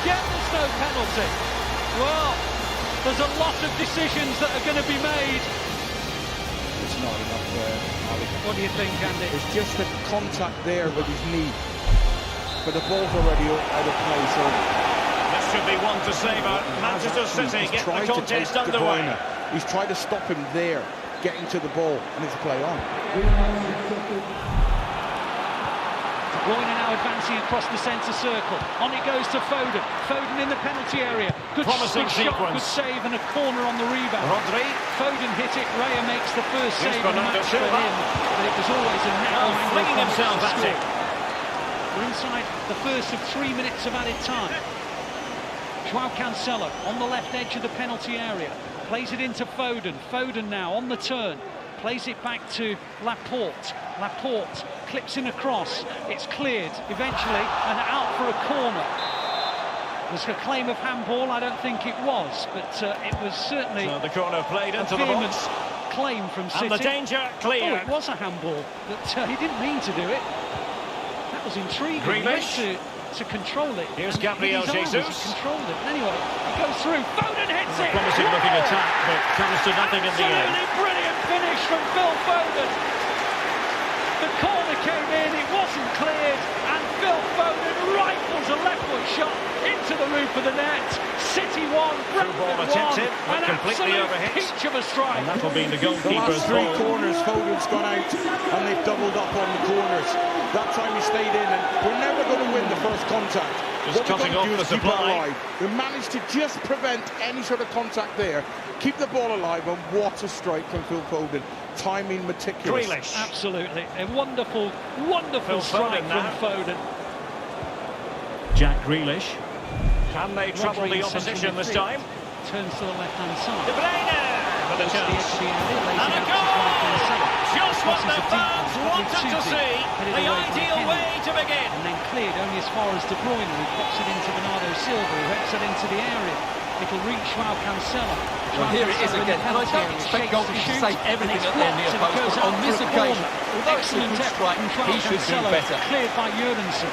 Again, there's no penalty. Well, there's a lot of decisions that are going to be made. It's not enough there, Ali. What do you think, Andy? It's just the contact there with his knee. But the ball's already out of play, so... This should be one to savour. Manchester City get the contest underway. He's tried to stop him there, getting to the ball, and it's a play on. De Bruyne now advancing across the centre circle. On it goes to Foden. Foden in the penalty area. Good Promising shot, sequence. good save and a corner on the rebound. Rodri. Foden hit it. Raya makes the first Here's save of the match for Silva. him. But it was always a narrow angle Flinging from himself the at score. it. We're inside the first of 3 minutes of added time. Joao Cancelo on the left edge of the penalty area. Plays it into Foden. Foden now on the turn. Plays it back to Laporte. Laporte clips in across. It's cleared eventually and out for a corner. Was a claim of handball? I don't think it was, but it was certainly So the corner played into a the vehement box. claim from City. And the danger Oh, clear. it was a handball, but he didn't mean to do it. That was intriguing. Grealish. He went to control it. Here's and Gabriel with his arms, Jesus. he controlled it. Anyway, it goes through. Foden hits it. Promising looking attack, but comes to nothing in the end. Absolutely brilliant finish from Phil Foden. The corner came in, it wasn't cleared, and Phil Foden rifles a left foot shot into the roof of the net. City won, Brentford ball won, attempted, but an completely absolute overhit. peach of a strike. And that'll be the The goalkeeper's last three ball. corners, Foden's gone out, and they've doubled up on the corners. That time he stayed in, and we're never going to win the first contact. Just What we've cutting got to off do the is keep it supply. alive. We managed to just prevent any sort of contact there, keep the ball alive, and what a strike from Phil Foden. Timing meticulous. Grealish. Absolutely, a wonderful, wonderful Phil strike Foden from now. Foden. Jack Grealish. Can they trouble Rodri the in opposition central this midfield. time? Turns to the left-hand De side. Bruyne with a Goes to the edge chance. of the area, lays And it a out to goal! Joao Cancelo. Just what Crosses the a deep fans one, but with wanted to Tuti see. headed The away by ideal Henry. way to begin. And then cleared only as far as De Bruyne, who pops it into Bernardo Silva, who hits it into the area. It'll reach Joao Cancelo. Well, here it is again, and I don't expect goalkeepers to save everything at their near post, but on this occasion, although it's a good strike, he should do better. Cleared by Jurgensen.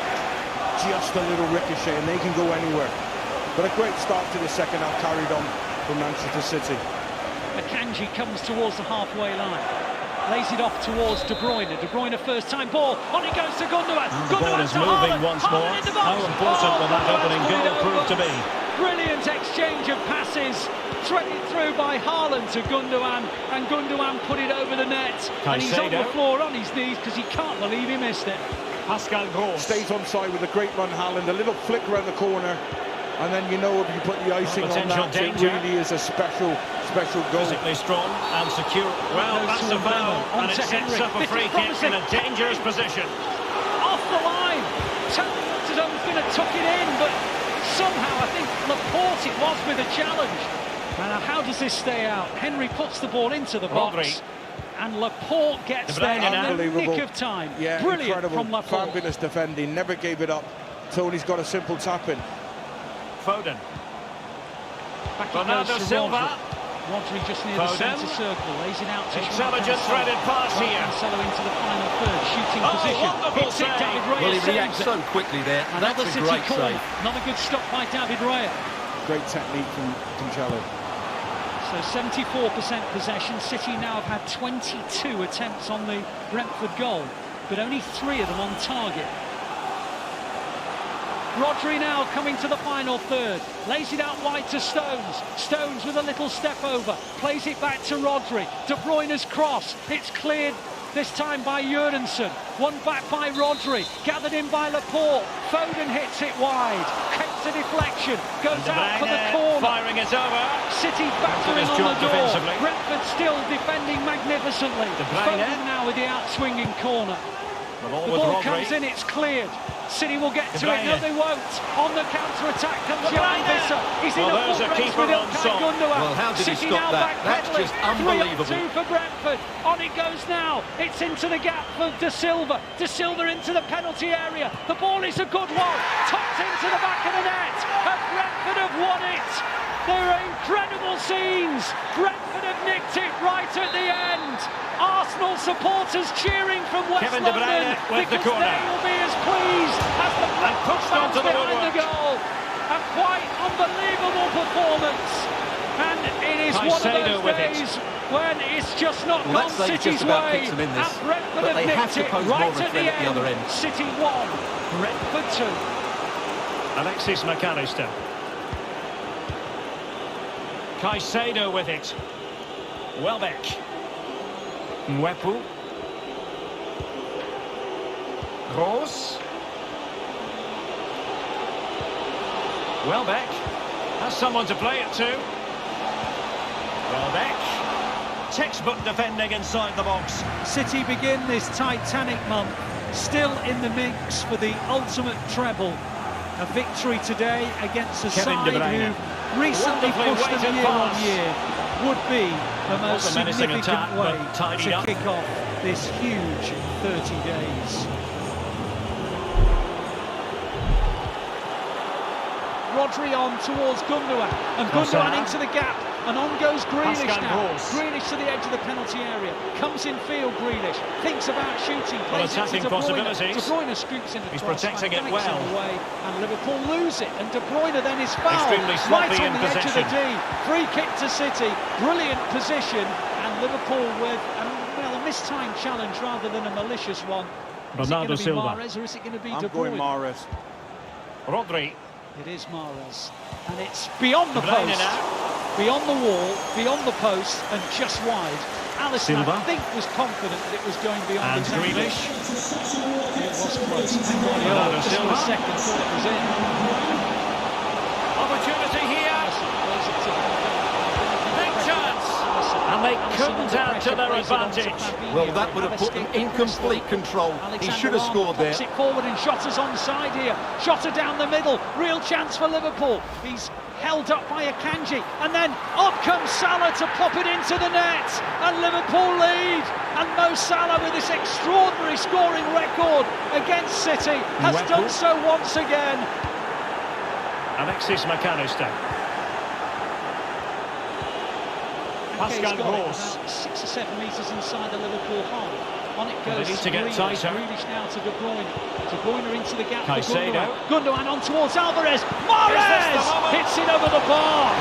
Just a little ricochet, and they can go anywhere. But a great start to the second half carried on from Manchester City. Akanji comes towards the halfway line. Lays it off towards De Bruyne. De Bruyne first time ball. On it goes to Gundogan. And the ball Gundogan is to moving Haaland. once more. Haaland in the box. How important will that Gundogan's opening put it goal prove over. to be? Brilliant exchange of passes. Threaded through by Haaland to Gundogan. And Gundogan put it over the net. And he's on the Caicedo. floor on his knees because he can't believe he missed it. Pascal Gross. Stays on side with a great run, Haaland. A little flick around the corner. And then you know if you put the icing on Potential that, danger. it really is a special goal. Physically strong and secure. Well, Goes that's to a foul, Mbeumo, and onto it sets Henry. up a This free is kick in promising. a dangerous position. Off the line. Totally looked as though he was going to tuck it in, but somehow I think Laporte it was with a challenge. And now how does this stay out? Henry puts the ball into the box. Rodri. And Laporte gets De there Bruyne in now. the Unbelievable. nick of time. Yeah, Brilliant incredible. from Laporte. Fabulous defending. Never gave it up. Tony's got a simple tap in. Foden. Back it Bernardo goes to Silva. Rodri just near Foden. the centre circle. Lays it out to Intelligent Joao Cancelo. threaded pass Joao here. Cancelo into the final third. Shooting Oh, position. wonderful Hits it, save. David Raya Well, he saves reacts it. so quickly there. That's Another a City great corner. save. Another good stop by David Raya. Great technique from Cancelo. So 74% possession. City now have had 22 attempts on the Brentford goal, but only 3 of them on target. Rodri now coming to the final third. Lays it out wide to Stones. Stones with a little step over. Plays it back to Rodri. De Bruyne's cross. It's cleared this time by Jurgensen. One back by Rodri. Gathered in by Laporte. Foden hits it wide. Creates a deflection. Goes De out for the Bruyne corner. firing it over. City battering his on job the door. defensively. Brentford still defending magnificently. De Bruyne. Foden now with the out-swinging corner. The ball The with ball Rodri. comes in, it's cleared. City will get De to it. No, Bruyne. they won't. On the counter-attack comes De Johan Bruyne. Visser. He's in Well, a there's full a race keeper with on Ilkay song. Gundogan. Well, how did he City stop now that? That's backpedaling. just unbelievable. 3-on-2 for Brentford. On it goes now. It's into the gap for De Silva. De Silva into the penalty area. The ball is a good one. Topped into the back of the net. And Brentford have won it. There are incredible scenes. Brentford have nicked it right at the end. Arsenal supporters cheering from West Kevin De Bruyne London with the because corner. they will be as pleased as the pushed fans onto the behind the woodwork. goal. And quite performance, and it is one of those days when it's just not gone City's way. And Brentford have nicked it right at the end. City 1, Brentford 2. Alexis McAllister. Caicedo with it. Welbeck. Mwepu. Rose. Welbeck has someone to play it to. Welbeck. Textbook defending inside the box. City begin this Titanic month still in the mix for the ultimate treble. A victory today against a side who recently pushed them year on year would be the most significant way to kick off this huge 30 days. Rodri on towards Gundogan, and Gundogan into the gap, and on goes Grealish now. Grealish to the edge of the penalty area, comes in field Grealish, thinks about shooting, plays it to De Bruyne. De Bruyne scoops in the He's protecting it well. Away, and Liverpool lose it, and De Bruyne then is fouled right on the edge of the D. Free kick to City, brilliant position, and Liverpool with a mistimed challenge rather than a malicious one. Is it going to be Mahrez or is it going to be De Bruyne? I'm going Mahrez. Rodri. It is Mahrez, and it's beyond the post, beyond the wall, beyond the post, and just wide. Alisson, I think, was confident that it was going beyond his ankle. It was close. Guardiola just for a second thought it was in. Opportunity here. Big chance, and they couldn't add to their advantage. Well, that would have put them in complete control. He should have scored there. It forward, and Jota's onside here. Jota down the middle, real chance for Liverpool. He's held up by Akanji, and then up comes Salah to pop it into the net, and Liverpool lead. And Mo Salah, with this extraordinary scoring record against City, has done so once again. Alexis McAllister. Pascal Gross. 6 or 7 metres inside the Liverpool half. On it goes. They need to get tighter. Grealish now to De Bruyne. De Bruyne into the gap. Caicedo. Gundogan on towards Alvarez. Mahrez hits it over the bar.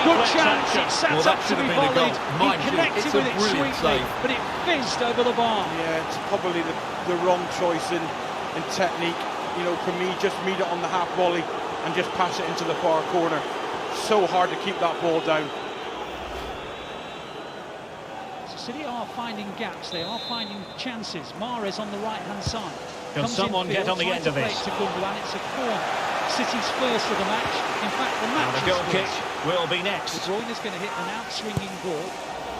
Good chance. It sat up to be volleyed. He connected with it sweetly, but it fizzed over the bar. Yeah, it's probably the wrong choice in technique. You know, for me, just meet it on the half volley and just pass it into the far corner. So hard to keep that ball down. City are finding gaps, they are finding chances. Mahrez on the right-hand side. Can someone get on the end of this? It's a corner. City's first of the match. In fact, the match is goal kick will be next. De Bruyne is going to hit an out-swinging ball.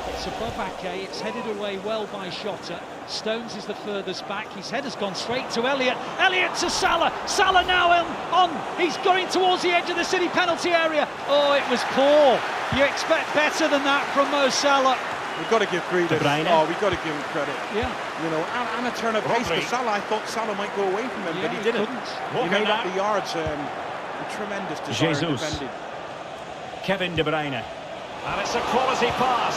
It's above Ake, it's headed away well by Jota. Stones is the furthest back. His head has gone straight to Elliott. Elliott to Salah. Salah now on. He's going towards the edge of the City penalty area. Oh, it was poor. You expect better than that from Mo Salah. We've got to give credit. Oh, we've got to give him credit. Yeah. You know, and a turn of pace for Salah. I thought Salah might go away from him, but he didn't. He made up the yards. Tremendous desire defending. Kevin De Bruyne. And it's a quality pass.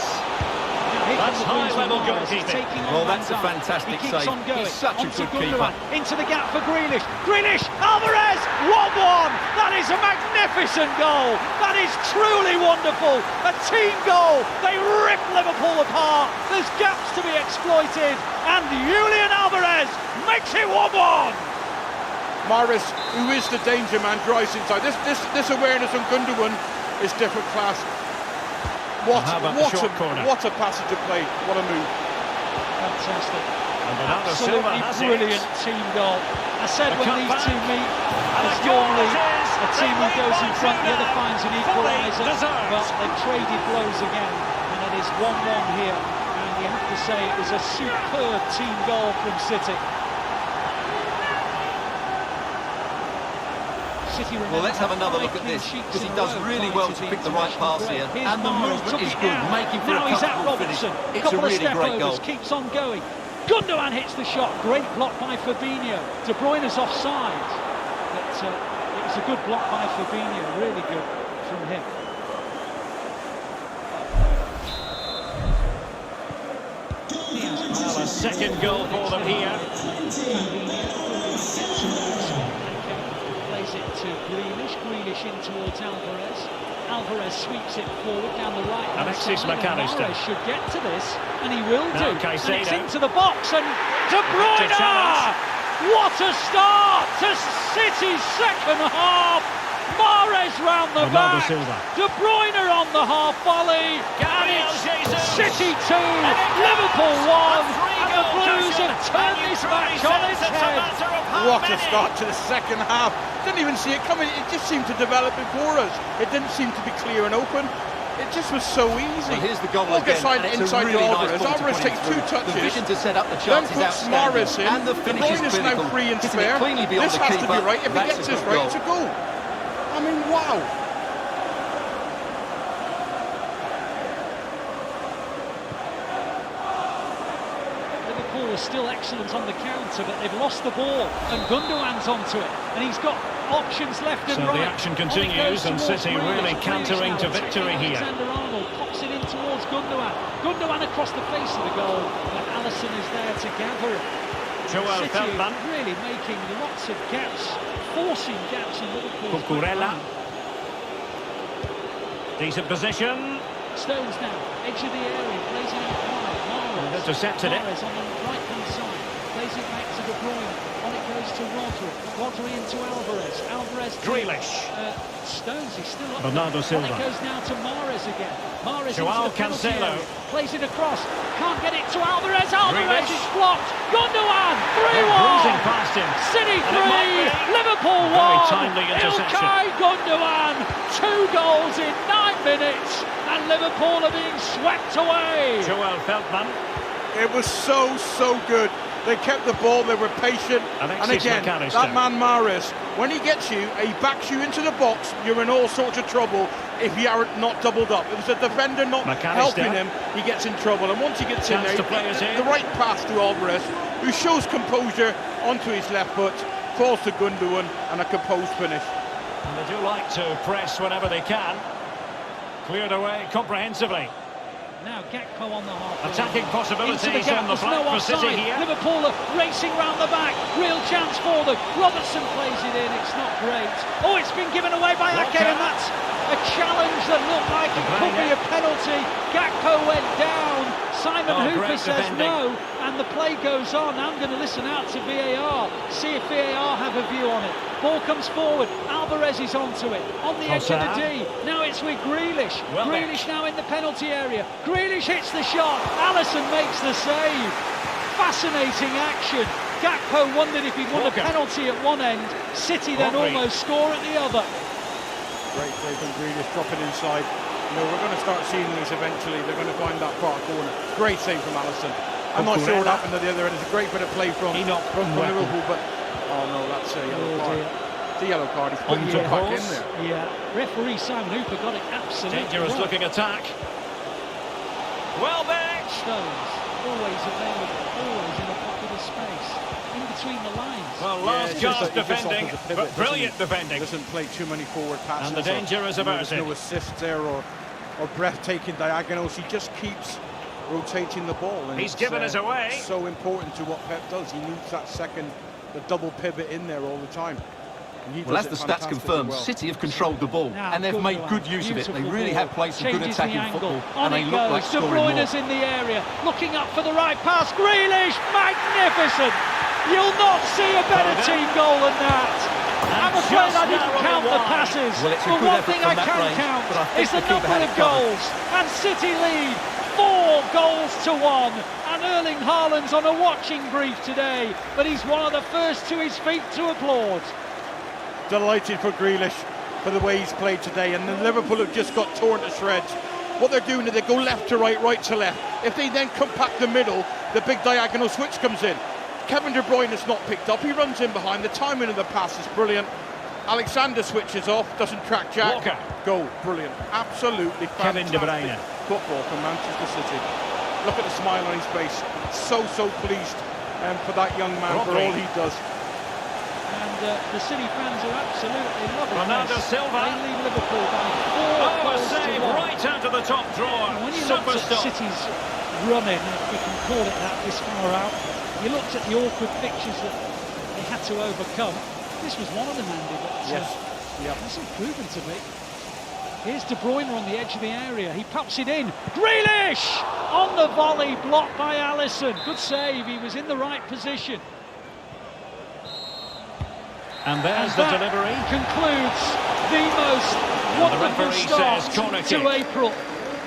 That's high-level goalkeeping. Well, that's a fantastic save. He's such a good keeper. Into the gap for Grealish. Grealish, Alvarez, 1-1. That is a magnificent goal. That is truly wonderful. A team goal. They rip Liverpool apart. There's gaps to be exploited. And Julian Alvarez makes it 1-1. Mahrez, who is the danger man, drives inside. This awareness on Gundogan is different class. What a passage of play. What a move. Fantastic. Absolutely brilliant team goal. I said when these two meet, there's normally a team who goes in front, the other finds an equaliser, but they've traded blows again, and it is 1-1 here, and you have to say it was a superb team goal from City. Well, let's have another look at this, because he does really well to pick the right pass here, and the movement is good, making for a comfortable finish. It's a really great goal. Keeps on going. Gundogan hits the shot. Great block by Fabinho. De Bruyne's offside. But it was a good block by Fabinho. Really good from him. Well, a second goal for them here. Plays it to Grealish. Grealish in towards Alvarez. Alvarez sweeps it forward down the right. Alexis McAllister should get to this, and he will do. And it's into the box, and De Bruyne! What a start to City's second half! Mahrez round the back. De Bruyne on the half volley. And it's City 2, Liverpool 1, and the Blues have turned this match on its head. What a start to the second half. Didn't even see it coming. It just seemed to develop before us. It didn't seem to be clear and open. It just was so easy. Well, here's the goal again. Inside really Alvarez. Nice Alvarez takes 2 touches. The vision to set up the chance is outstanding. Mahrez in. And the finish is critical. Now free and spare. This has to be right. If he gets this right, it's a goal. I mean, wow. Liverpool are still excellent on the counter, but they've lost the ball, and Gundogan's onto it, and he's got options left and right. So the action continues, and City really cantering to victory here. Alexander-Arnold pops it in towards Gundogan. Gundogan across the face of the goal, and Alisson is there to gather it. City really making lots of gaps, forcing gaps in Liverpool's Cucurella. Decent position. Stones now, edge of the area, plays it out wide. Mahrez intercepted it. Mahrez on the right-hand side, plays it back to De Bruyne. On it goes to Rodri. Rodri into Alvarez. Alvarez. Grealish. Stones, he's still up. Bernardo Silva. On it goes now to Mahrez again. Mahrez Joao into the penalty Cancelo. area. Plays it across. Can't get it to Alvarez. Alvarez is blocked. Gundogan. 3-1. Bruising past him. City 3. Liverpool 1. Very timely interception. Ilkay Gundogan. 2 goals in 9 minutes. And Liverpool are being swept away. Joel Feldman. It was so good. They kept the ball, they were patient. Alexis and again, McAllister. that man Mahrez, when he gets you, he backs you into the box, you're in all sorts of trouble if you are not doubled up. If it's a defender not helping him, he gets in trouble. And once he gets in there, the right pass to Alvarez, who shows composure onto his left foot, falls to Gundogan, and a composed finish. And they do like to press whenever they can. Cleared away comprehensively. Now Gakpo on the half. Attacking possibilities on the flank for City here. Liverpool are racing round the back. Real chance for them. Robertson plays it in. It's not great. Oh, it's been given away by Ake, and that's a challenge that looked like it could be a penalty. Gakpo went down. Simon Hooper says no, and the play goes on. I'm going to listen out to VAR, see if VAR have a view on it. Ball comes forward. Alvarez is onto it. On the edge of the D. Now it's with Grealish. Grealish now in the penalty area. Grealish hits the shot. Alisson makes the save. Fascinating action. Gakpo wondered if he'd won a penalty at one end. City then almost score at the other. Great play from Grealish, dropping inside. You know, we're going to start seeing these eventually. They're going to find that far corner. Great save from Alisson. I'm not sure what happened at the other end. It's a great bit of play from Liverpool, but oh no, that's a yellow card. It's a yellow card. He's putting it back in there. Yeah, referee Simon Hooper got it absolutely dangerous looking attack. Well back. Stones, always available, always in a pocket of space, in between the lines. Well, last gasp defending, but brilliant defending. Doesn't play too many forward passes. And the danger is averted. There's no assists there or breathtaking diagonals. He just keeps rotating the ball. And he's given us away. So important to what Pep does. He needs that the double pivot in there all the time. Well, as the stats confirm, City have controlled the ball, and they've made good use of it. They really have played some good attacking football, and they look like scoring more. De Bruyne's in the area, looking up for the right pass. Grealish, magnificent! You'll not see a better team goal than that. I'm afraid I didn't count the passes. Well, but one thing I can count is the number of goals. And City lead 4 goals to 1. And Erling Haaland's on a watching brief today, but he's one of the first to his feet to applaud. Delighted for Grealish for the way he's played today, and then Liverpool have just got torn to shreds. What they're doing is they go left to right, right to left. If they then compact the middle, the big diagonal switch comes in. Kevin De Bruyne is not picked up, he runs in behind. The timing of the pass is brilliant. Alexander switches off, doesn't track Jack. Walker. Goal, brilliant, absolutely fantastic. Kevin De Bruyne. Football from Manchester City. Look at the smile on his face. So pleased for that young man, for all he does. And the City fans are absolutely loving Bernardo Silva. They lead Liverpool by 4 goals save to 1. right out of the top drawer. And when you looked at City's running, if we can call it that this far out, you looked at the awkward fixtures that they had to overcome. this was one of them, Andy, but Yes. hasn't proven to be. Here's De Bruyne on the edge of the area. He pops it in. Grealish on the volley, blocked by Alisson. Good save. He was in the right position. And there's the delivery. Concludes the most wonderful start to April.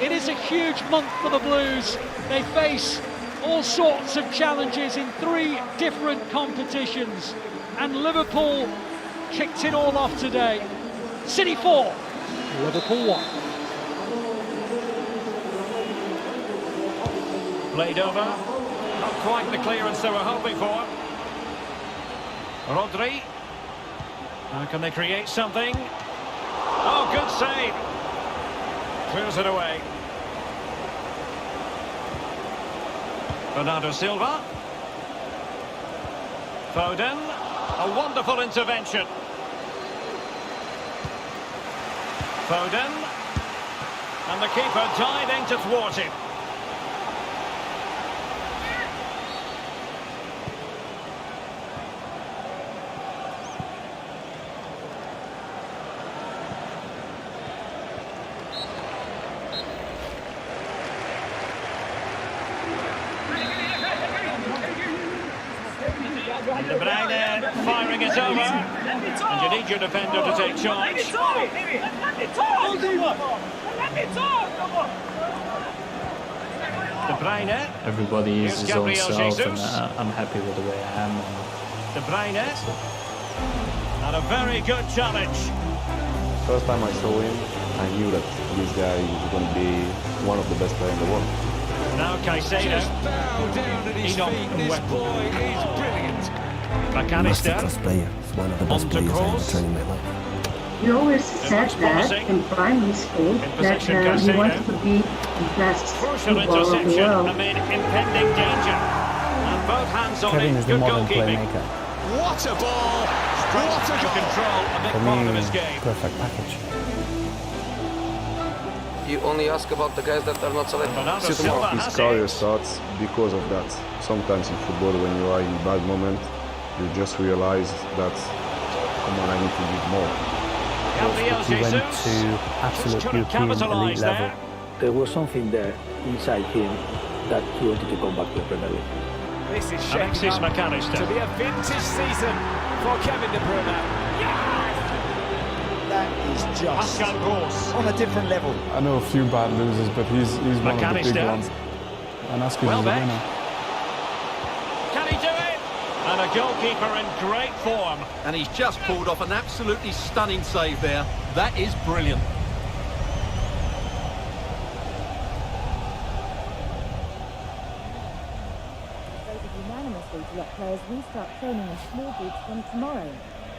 It is a huge month for the Blues. They face all sorts of challenges in 3 different competitions. And Liverpool kicked it all off today. City 4, Liverpool 1. Played over. Not quite the clearance they were hoping for. Rodri. How can they create something? Oh, good save. Clears it away. Bernardo Silva. Foden. A wonderful intervention. Foden. And the keeper diving to thwart it. De Bruyne firing it over, and you need your defender to take charge. De Bruyne. Everybody is his own self, Jesus. and I'm happy with the way I am. De Bruyne. And a very good challenge. First time I saw him, I knew that this guy is going to be one of the best players in the world. Now Caicedo. Just bow down at his feet. This boy is brilliant. McAllister. Masterclass player. One of the best On the players I course. ever trained in my life. He always said looks that promising. in primary school In that possession, he Caicedo. wanted to be the best Crucial footballer of the interception world. amid impending danger. And both hands on Kevin it. is the Good modern goalkeeping. playmaker. What a ball! What a control, a big For part me, of his game. perfect package. You only ask about the guys that are not selected. Bernardo Silva His has career it. starts because of that. Sometimes in football, when you are in a bad moment, you just realize that, come on, I need to give more. Gabriel He went Jesus to just absolute couldn't European elite capitalise level. there. There was something there inside him that he wanted to come back to the Premier League. This is Alexis shaping up McAllister. to be a vintage season for Kevin De Bruyne. That is just Pascal Gross. on a different level. I know a few bad losers, but he's one of the big McAllister. ones. And Askus is a Welbeck. winner. Can he do it? And a goalkeeper in great form. And he's just pulled off an absolutely stunning save there. That is brilliant. Voted unanimously to let players restart training in small groups from tomorrow.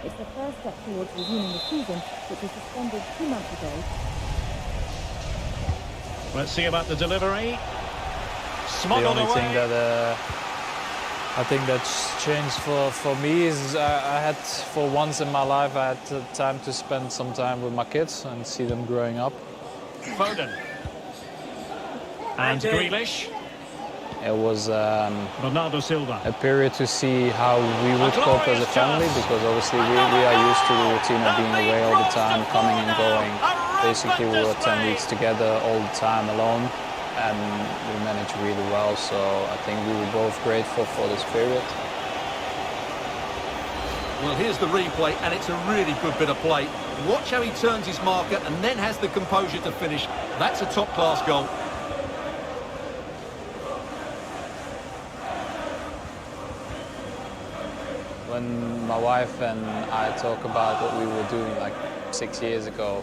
It's the first step towards resuming the season, which was suspended 2 months ago. Let's see about the delivery. The Smuggled only thing away. that I think that's changed for me is I had, for once in my life, I had time to spend some time with my kids and see them growing up. Foden. And Grealish. It was Bernardo Silva. a period to see how we would cope as a family, because obviously we are used to the routine of being away all the time, coming and going. Basically we were 10 weeks together all the time alone, and we managed really well, so I think we were both grateful for this period. Well, here's the replay, and it's a really good bit of play. Watch how he turns his marker and then has the composure to finish. That's a top-class goal. When my wife and I talk about what we were doing like 6 years ago,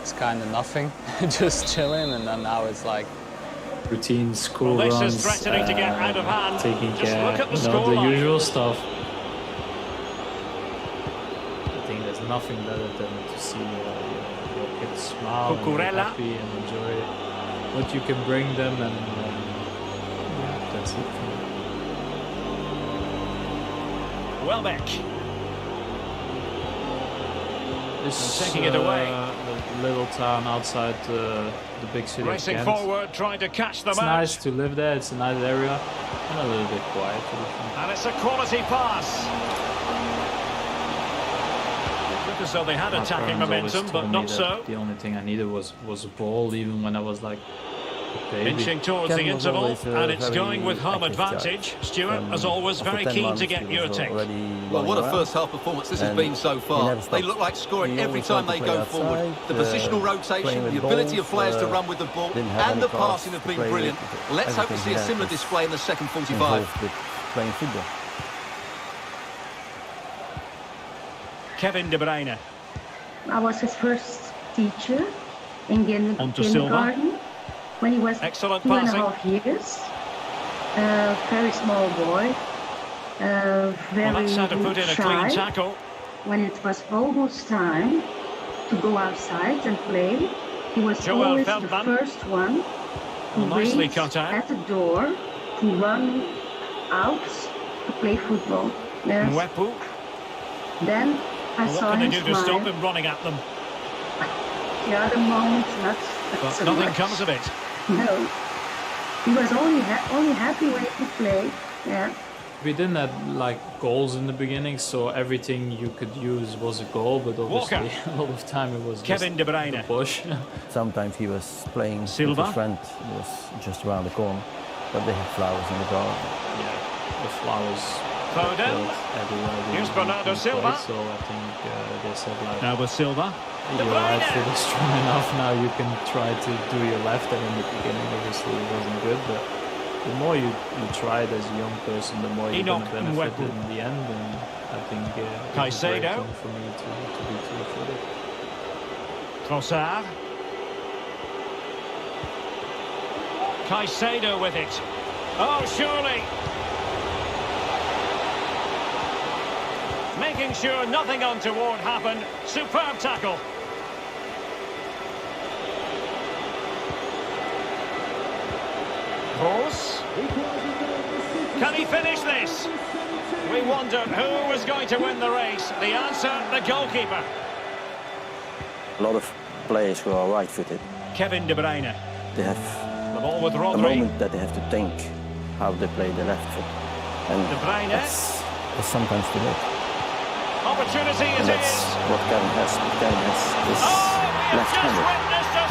it's kind of nothing, just chilling, and then now it's like routine school Well, this runs, is threatening to get out of hand. taking Just care, look at the the scoreline. usual stuff. I think there's nothing better than to see your kids smile and be Cucurella. happy and enjoy what you can bring them, and yeah, that's it for me. Welbeck. It's taking it away. a little town outside the big city Racing of Ghent. forward, trying to catch them It's out. nice to live there, it's a nice area, and a little bit quiet. And it's a quality pass. as though they had attacking momentum, but not so. The only thing I needed was a ball, even when I was like a baby. Inching towards the interval, and it's going with home advantage. Stuart, as always, very keen to get your take. Well, what a first-half performance this has been so far. They look like scoring every time they go forward. The positional rotation, the ability of players to run with the ball, and the passing have been brilliant. Let's hope we see a similar display in the second 45. Playing football. Kevin De Bruyne. I was his first teacher in kindergarten when he was excellent 2.5 years. Very small boy. Very well, that's how to put in a clean tackle. When it was almost time to go outside and play, he was always the first one to wait at the door to run out to play football. Yes. Then I saw what can him they do to stop him running at them? The other moment, not but so nothing much. comes of it. No. He was only happy when he could play. Yeah. We didn't have like goals in the beginning, so everything you could use was a goal, but obviously a lot of time it was Kevin De Bruyne. just a push. Sometimes he was playing with Silva. his friend, he was just around the corner, but they had flowers in the garden. Yeah, the flowers. Foden. Here's Bernardo Silva. So I think they said like, now with Silva. Your right foot is strong enough, now you can try to do your left, and in the beginning obviously it wasn't good, but the more you try it as a young person, the more you're going to benefit in the end, and I think it's a great thing for me to be two-footed. Trossard. Caicedo with it. Oh, surely. Making sure nothing untoward happened. Superb tackle. Gross. Can he finish this? We wondered who was going to win the race. The answer, the goalkeeper. A lot of players who are right-footed. Kevin De Bruyne. They have the ball with Rodri. a moment that they have to think how they play the left foot. And De Bruyne. that's sometimes too late. Opportunity and that's what Kevin has. Kevin has this left-handed.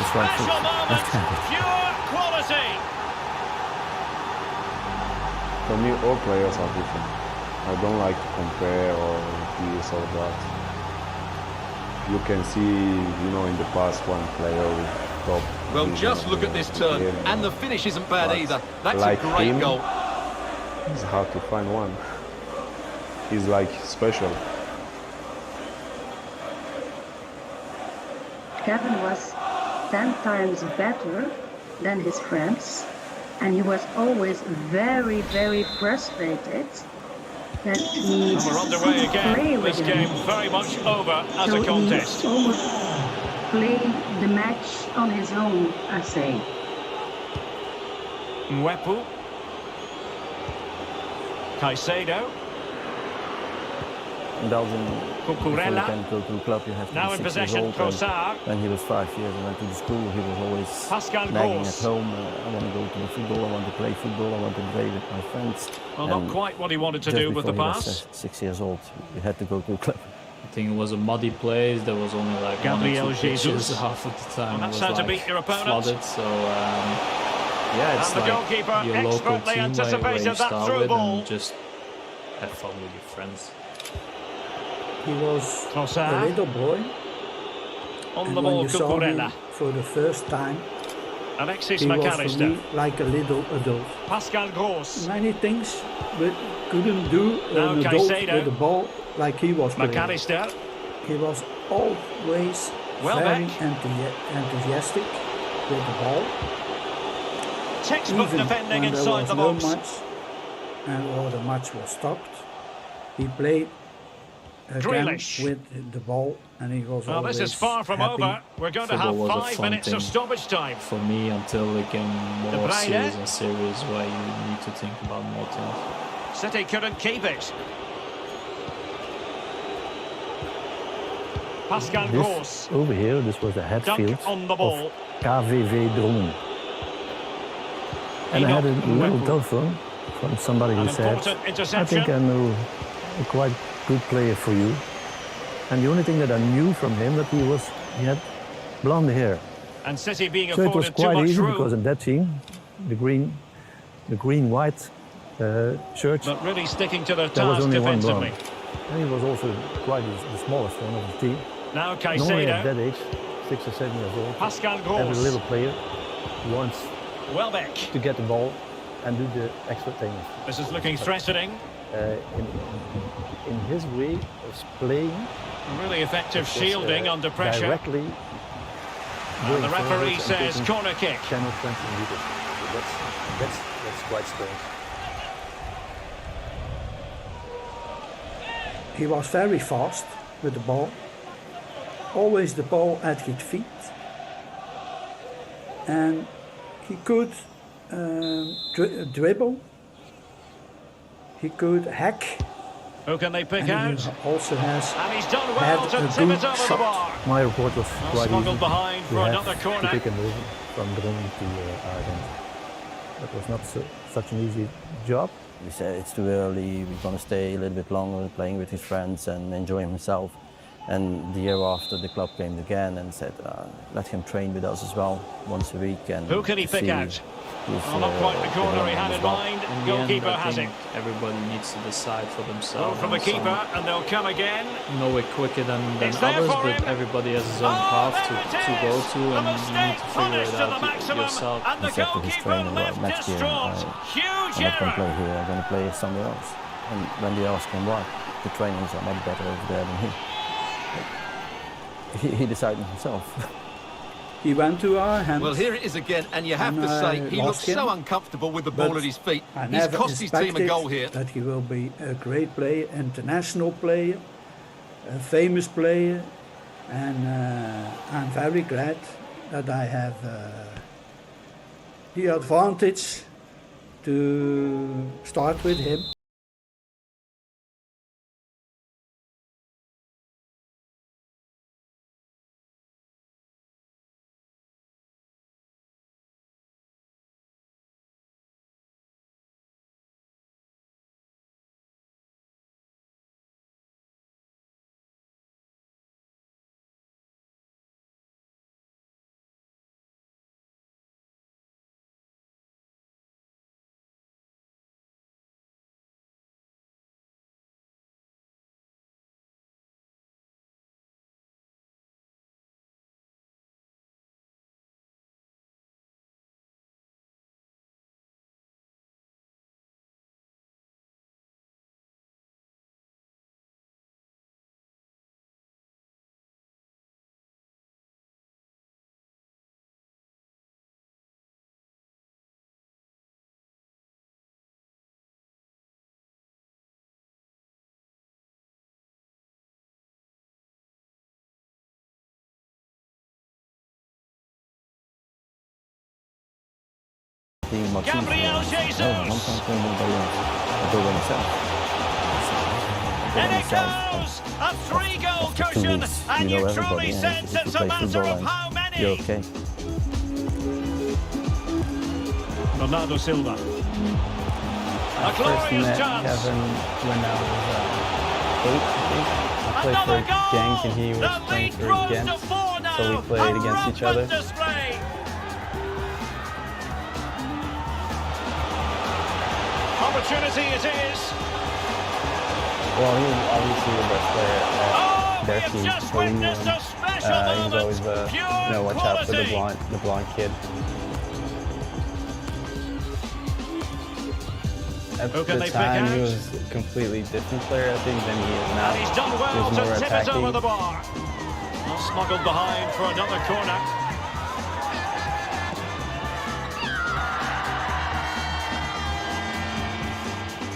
It's right foot, left-handed. Pure quality. For me, all players are different. I don't like to compare or this or that. You can see, in the past one player with top. Well, just look at this turn, and the finish isn't bad either. That's like a great goal. It's hard to find one. He's like special. Kevin was 10 times better than his friends, and he was always very, very frustrated that he we're underway again. This game very much over as a contest. He almost played the match on his own, I say. Mwepu. Caicedo. In Belgium, before you can go to a club, you have to now be in 6 years possession, old. Trossard. When he was 5 years and went to the school, he was always nagging at home. I want to go to the football, I want to play football, I want to play with my friends. Well, not quite what he wanted to do with the pass. Was 6 years old, you had to go to a club. I think it was a muddy place. There was only like Gabriel one or two Jesus. Half of the time well, that's it was how like to beat your opponent. Flooded. So yeah, it's and the like goalkeeper your local expertly team anticipated where you that start through with ball. and just have fun with your friends. He was Trossard. a little boy. On and the ball, when you saw him Cucurella. for the first time, Alexis he was for McAllister. me like a little adult. Pascal Gross. Many things, but couldn't do Now an adult Caicedo. with the ball like he was doing. McAllister. He was always very enthusiastic with the ball. Textbook Even defending when inside the there was box. no match or the match was stopped, he played again with the ball, and he was well, always this is far from happy. over. We're going to have 5 minutes of stoppage time. For me, until it became more serious and serious, where you need to think about more things. City couldn't keep it. Pascal Gross. Over here, this was the headfield on the ball. of KVV Drongen. And I had a little telephone from somebody who said, I think I know a quite good player for you. And the only thing that I knew from him that he had blonde hair. And City being so it was afforded too quite much easy room. because in that team, the green-white shirts. But really sticking to their there was task only one defensively. blonde. And he was also quite the smallest one of the team. Now Normally at that Caicedo. age, 6 or 7 years old, Pascal every Gross. little player wants Welbeck. to get the ball and do the extra things. This is looking threatening. In his way of playing, Really effective shielding under pressure. Directly. And the referee says corner kick. 10 or 20 meters. So that's quite strange. He was very fast with the ball. Always the ball at his feet. And he could dribble. He could hack. Who can they pick and out? He also has and he's done well to tip it over the bar. My report was quite smuggled easy. behind for another corner. To pick and move from Brun to Arden. That was not such an easy job. We said it's too early, we're going to stay a little bit longer playing with his friends and enjoy himself. And the year after, the club came again and said, let him train with us as well, once a week. And who can he pick out? Well, not quite the corner he had in mind. Goalkeeper has it. Everybody needs to decide for themselves. Ball from the keeper, and they'll come again. Know it quicker than It's there others, for but him. everybody has his own path to go to, and you need to figure it out yourself. And the he said to his trainer, well, next year I'm not going to play here, I'm going to play somewhere else. And when they asked him why, the trainings are much better over there than him. He decided himself. He went to our hands. Well, here it is again, and you have to say, he looks so uncomfortable with the ball at his feet. He's cost his team a goal here. That he will be a great player, international player, a famous player, and I'm very glad that I have the advantage to start with him. Gabriel Jesus! And it goes! A 3-goal cushion, and you truly sense it's a matter of how many. You're okay. Bernardo Silva. A glorious chance. Kevin when I was 8, I think. I played for Genk and he was playing for Ghent, so we played against each other. Display. Opportunity it is. Well, he was obviously the best player at their team. Just So witnessed a special he was moment. always watch out for the blonde kid. At the time, he was a completely different player, I think, than he is now. And he's done well He was more to tip it attacking. over the bar. Not smuggled behind for another corner.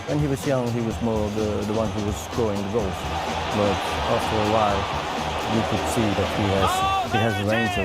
When he was young, he was more the one who was scoring the goals. But after a while, you could see that he has a range of